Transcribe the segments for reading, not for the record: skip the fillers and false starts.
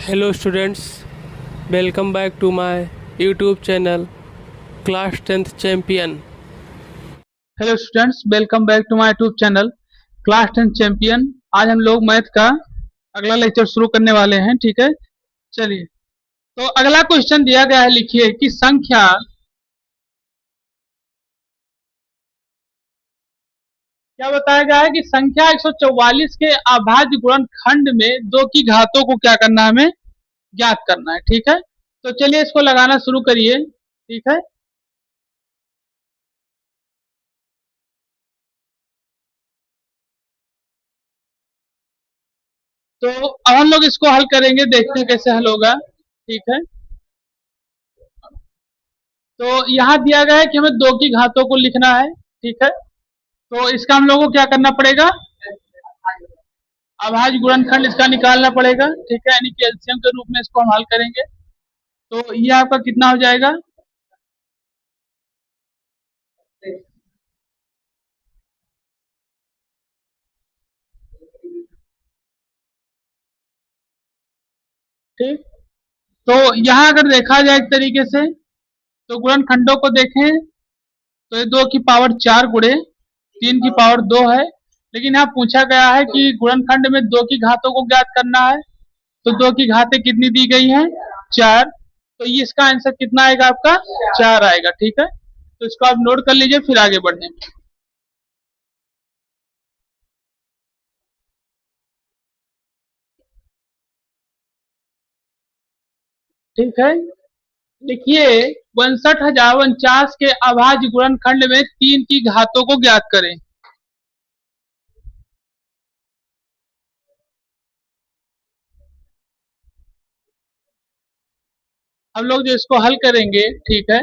Hello students, welcome back to my YouTube channel Class 10th Champion। Hello students, welcome back to my YouTube channel class 10 champion. आज हम लोग math का अगला lecture शुरू करने वाले हैं। ठीक है, चलिए। तो अगला क्वेश्चन दिया गया है, लिखिए कि संख्या क्या बताया गया है कि संख्या 144 के अभाज्य गुणनखंड में दो की घातों को क्या करना है, हमें ज्ञात करना है। ठीक है, तो चलिए इसको लगाना शुरू करिए। ठीक है, तो अब हम लोग इसको हल करेंगे, देखते हैं कैसे हल होगा। ठीक है, तो यहाँ दिया गया है कि हमें दो की घातों को लिखना है। ठीक है, तो इसका हम लोगों को क्या करना पड़ेगा, अभाज्य गुणनखंड इसका निकालना पड़ेगा। ठीक है, यानी कि एलसीएम के रूप में इसको हम हल करेंगे। तो ये आपका कितना हो जाएगा, ठीक। तो यहाँ अगर देखा जाए एक तरीके से, तो गुणनखंडों को देखें तो ये 2 की पावर 4 गुणे 3 की पावर 2 है। लेकिन यहाँ पूछा गया है कि गुणनखंड में दो की घातों को ज्ञात करना है। तो दो की घातें कितनी दी गई हैं, 4। तो ये इसका आंसर कितना आएगा, आपका 4 आएगा। ठीक है, तो इसको आप नोट कर लीजिए, फिर आगे बढ़ें। ठीक है, देखिए 62,049 के अभाज्य गुणनखंड में 3 की घातों को ज्ञात करें। हम लोग जो इसको हल करेंगे, ठीक है,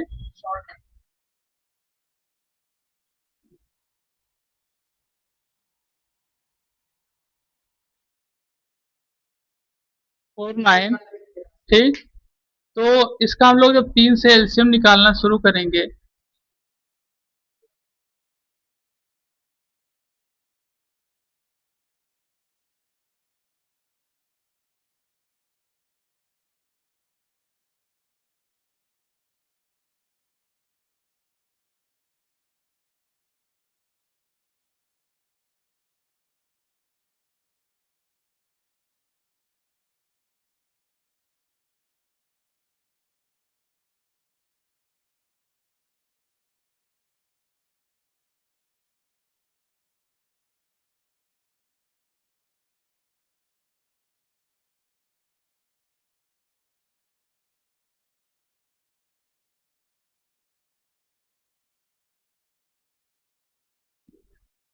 49। ठीक, तो इसका हम लोग जब 3 से एलसीएम निकालना शुरू करेंगे,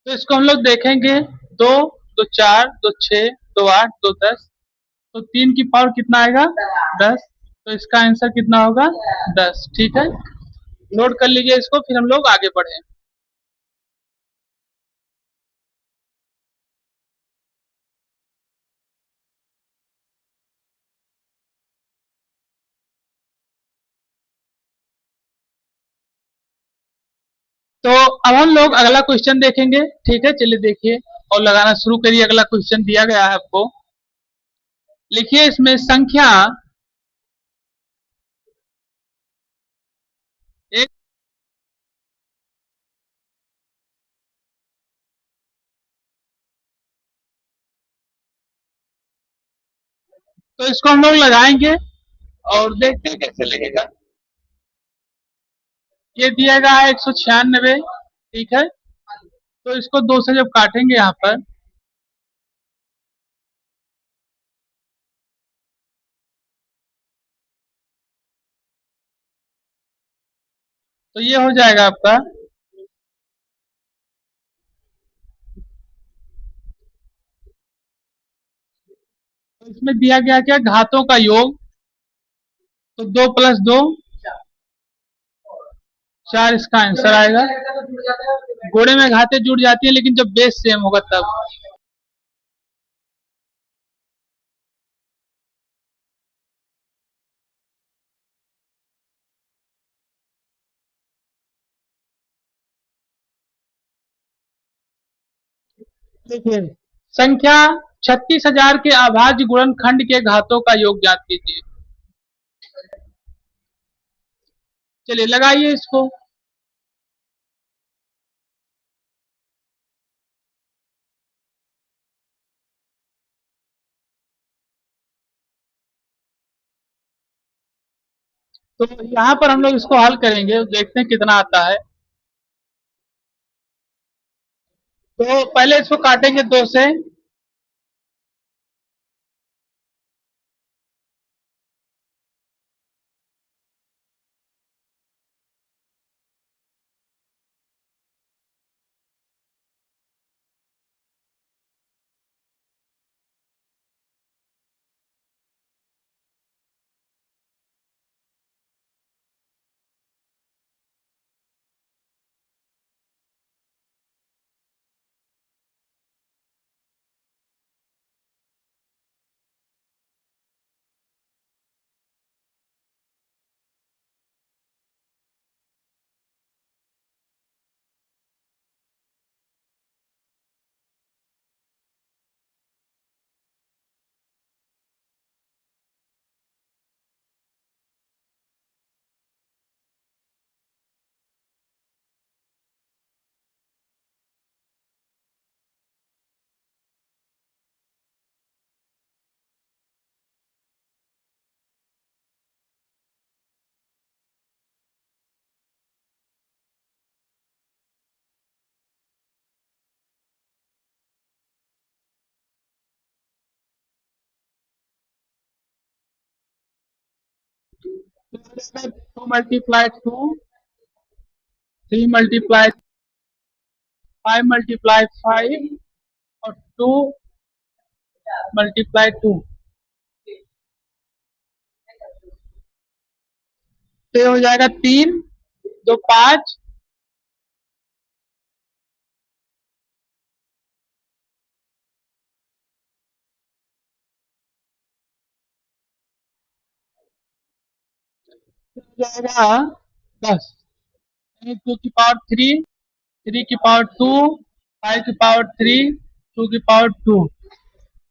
तो इसको हम लोग देखेंगे, 2 2 4 2 6 2 8 2 10। तो 3 की पावर कितना आएगा, 10। तो इसका आंसर कितना होगा, 10। ठीक है, नोट कर लीजिए इसको, फिर हम लोग आगे बढ़े। तो अब हम लोग अगला क्वेश्चन देखेंगे। ठीक है, चलिए देखिए और लगाना शुरू करिए। अगला क्वेश्चन दिया गया है आपको, लिखिए इसमें संख्या एक। तो इसको हम लोग लगाएंगे और देखते हैं कैसे लगेगा। ये दिया गया है 196। ठीक है, तो इसको 2 से जब काटेंगे यहाँ पर, तो ये हो जाएगा आपका, तो इसमें दिया गया क्या, घातों का योग। तो 2 प्लस 2 4 इसका आंसर आएगा। गोड़े में घातें जुड़ जाती है, लेकिन जब बेस सेम होगा तब। देखिए संख्या 36,000 के अभाज्य गुणनखंड के घातों का योग ज्ञात कीजिए। चलिए लगाइए इसको। तो यहाँ पर हम लोग इसको हल करेंगे, देखते हैं कितना आता है। तो पहले इसको काटेंगे 2 से। टू मल्टीप्लाई 2, 3 मल्टीप्लाई 5 मल्टीप्लाई 5 और 2 मल्टीप्लाई 2। तो ये हो जाएगा 3, 2 5, हो जाएगा 10। 2 की पावर 3, 3 की पावर 2, 5 की पावर 3, 2 की पावर 2।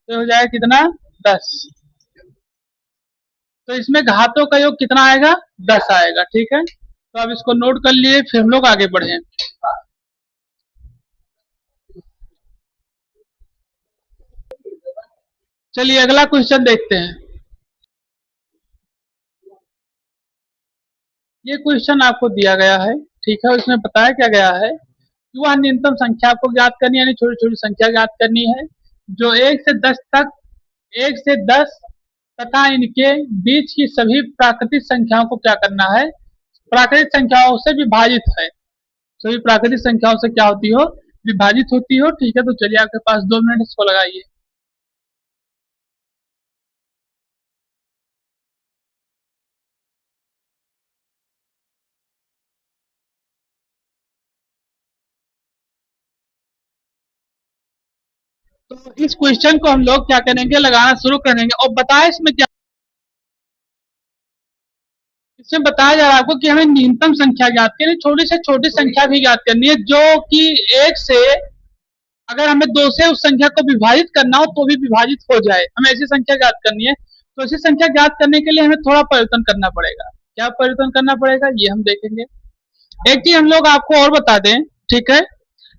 तो हो जाएगा कितना? 10। तो इसमें घातों का योग कितना आएगा? 10 आएगा। ठीक है, तो अब इसको नोट कर लिए, फिर हम लोग आगे बढ़े। चलिए अगला क्वेश्चन देखते हैं। ये क्वेश्चन आपको दिया गया है, ठीक है, उसमें बताया क्या गया है कि वह न्यूनतम संख्या आपको ज्ञात करनी है, यानी छोटी छोटी संख्या ज्ञात करनी है जो 1 से 10 तक, 1 से 10 तथा इनके बीच की सभी प्राकृतिक संख्याओं को क्या करना है? प्राकृतिक संख्याओं से विभाजित है। सभी प्राकृतिक संख्याओं से क्या होती हो? विभाजित होती हो। ठीक है, तो चलिए आपके पास 2 मिनट, इसको लगाइए। तो इस क्वेश्चन को हम लोग क्या करेंगे? लगाना शुरू करेंगे। और बताएं इसमें क्या, इसमें बताया जा रहा है आपको कि हमें न्यूनतम संख्या ज्ञात करनी है, छोटी से छोटी संख्या भी ज्ञात करनी है, जो कि 1 से, अगर हमें 2 से उस संख्या को विभाजित करना हो तो भी विभाजित हो जाए, हमें ऐसी संख्या ज्ञात करनी है। तो ऐसी संख्या ज्ञात करने के लिए हमें थोड़ा परिवर्तन करना पड़ेगा। क्या परिवर्तन करना पड़ेगा, ये हम देखेंगे। एक चीज हम लोग आपको और बता दें, ठीक है,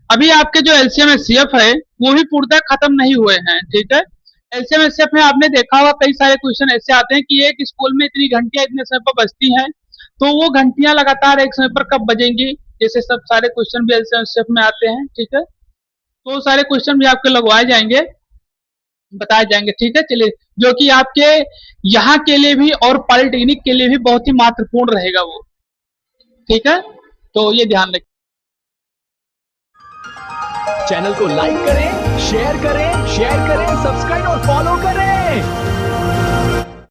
अभी आपके जो एलसीएम एचसीएफ है वो भी पूर्णतः खत्म नहीं हुए हैं। ठीक है, एलसीएम एचसीएफ में आपने देखा होगा कई सारे क्वेश्चन ऐसे आते हैं कि एक स्कूल में इतनी घंटियां इतने समय पर बजती हैं, तो वो घंटियां लगातार एक समय पर कब बजेंगी, जैसे सब सारे क्वेश्चन भी एलसीएम एचसीएफ में आते हैं। ठीक है, तो सारे क्वेश्चन भी आपके लगवाए जाएंगे, बताए जाएंगे। ठीक है, चलिए, जो कि आपके यहाँ के लिए भी और पॉलिटेक्निक के लिए भी बहुत ही महत्वपूर्ण रहेगा वो। ठीक है, तो ये ध्यान रखें। चैनल को लाइक करें, शेयर करें, सब्सक्राइब और फॉलो करें।